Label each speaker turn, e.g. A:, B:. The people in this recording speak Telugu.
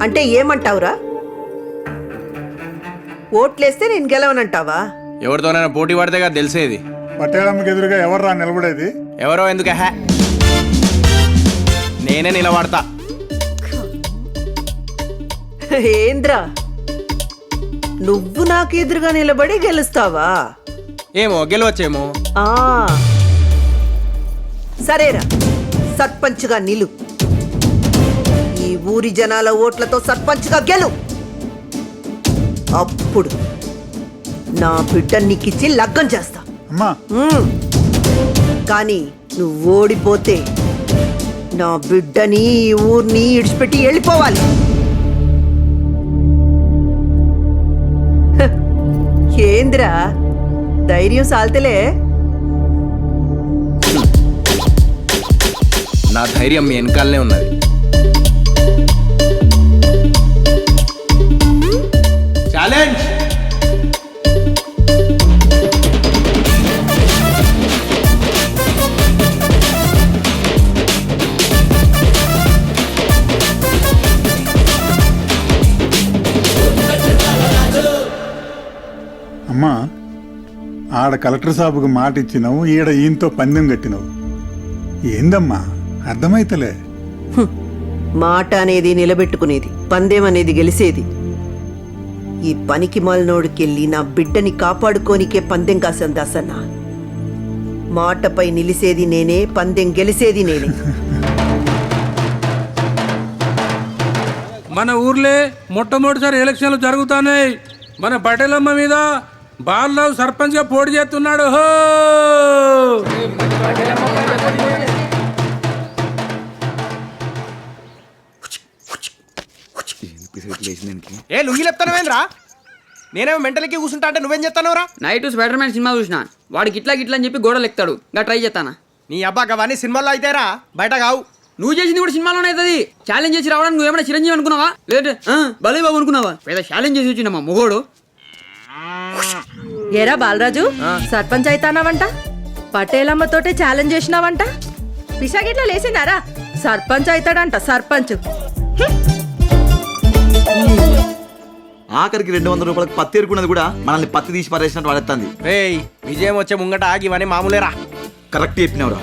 A: అంటే ఏమంటావురా? ఓట్లేస్తే నేను గెలవనంటావా?
B: ఎవరితోనైనా పోటీ పడితేగా తెలిసేది.
C: పట్టేళమ్మకి ఎదురుగా ఎవర్రా నిలబడేది?
B: ఎవరో ఎందుకు నేనే నిలబడతా.
A: ఏంద్రా, నువ్వు నాకు ఎదురుగా నిలబడి గెలుస్తావా?
B: ఏమో గెలవచ్చేమో.
A: సరేరా, సర్పంచ్గా నిలు. ఈ ఊరి జనాల ఓట్లతో సర్పంచ్గా గెలు. అప్పుడు నా బిడ్డ నీకిచ్చి లగ్గం చేస్తా.
C: అమ్మా,
A: కానీ నువ్వు ఓడిపోతే నా బిడ్డని ఈ ఊరిని ఇడిచిపెట్టి వెళ్ళిపోవాలి. హ, ఏంద్రా ధైర్యం సాల్తలే?
B: నా ధైర్యం మీ వెనకాలనే ఉన్నది. ఛాలెంజ్.
C: అమ్మా, ఆడ కలెక్టర్ సాబుకు మాట ఇచ్చినావు, ఈడ ఈయనతో పందెం కట్టినావు. ఏందమ్మా అర్థమైతలే?
A: మాట అనేది నిలబెట్టుకునేది, పందెం అనేది గెలిసేది. ఈ పనికి మాలినోడికెళ్ళి నా బిడ్డని కాపాడుకోనికే పందెం కాసాను దాసన్న. మాటపై నిలిసేది నేనే, పందెం గెలిసేది నేనే.
D: మన ఊర్లే మొట్టమొదటిసారి ఎలక్షన్లు జరుగుతున్నాయి. మన పటేలమ్మ మీద బాలరావు సర్పంచ్గా పోటీ చేస్తున్నాడు. హో
B: ఏ లుంగి చెప్తానవేంద్రా? నేనేమో మెంటల్కి కూర్చుంటా అంటే నువ్వేం చెప్తానవరా?
E: నైట్ స్పైడర్ మ్యాన్ సినిమా చూసిన, వాడికి ఇట్లా గిట్లా అని చెప్పి గోడలు ఎక్కుతాడు. ఇంకా ట్రై చేస్తానా?
B: నీ అబ్బా గవన్నీ సినిమాల్లో అయితేరా, బయట కావు.
E: నువ్వు చేసింది కూడా సినిమాలోనే అవుతుంది. ఛాలెంజ్ చేసి రావడానికి నువ్వేమైనా చిరంజీవి అనుకున్నావా? లేదు బలే బాబు అనుకున్నావా? పేద ఛాలెంజ్ చేసి వచ్చిందమ్మా మొగోడు.
F: ఏరా బాలరాజు, సర్పంచ్ అయితానావంట, పటేలమ్మతోటే ఛాలెంజ్ చేసినావంట. పిసాగిట్లా లేసినారా? సర్పంచ్ అవుతాడంట, సర్పంచ్.
G: ఆఖరికి 200 రూపాయలకు పత్తి ఎరుకున్నది కూడా మనల్ని పత్తి తీసి పారేసినట్టు వాడేస్తుంది.
B: విజయం వచ్చే ముంగట ఆగి ఇవన్నీ మామూలేరా.
G: కరెక్ట్ చెప్పినవరా.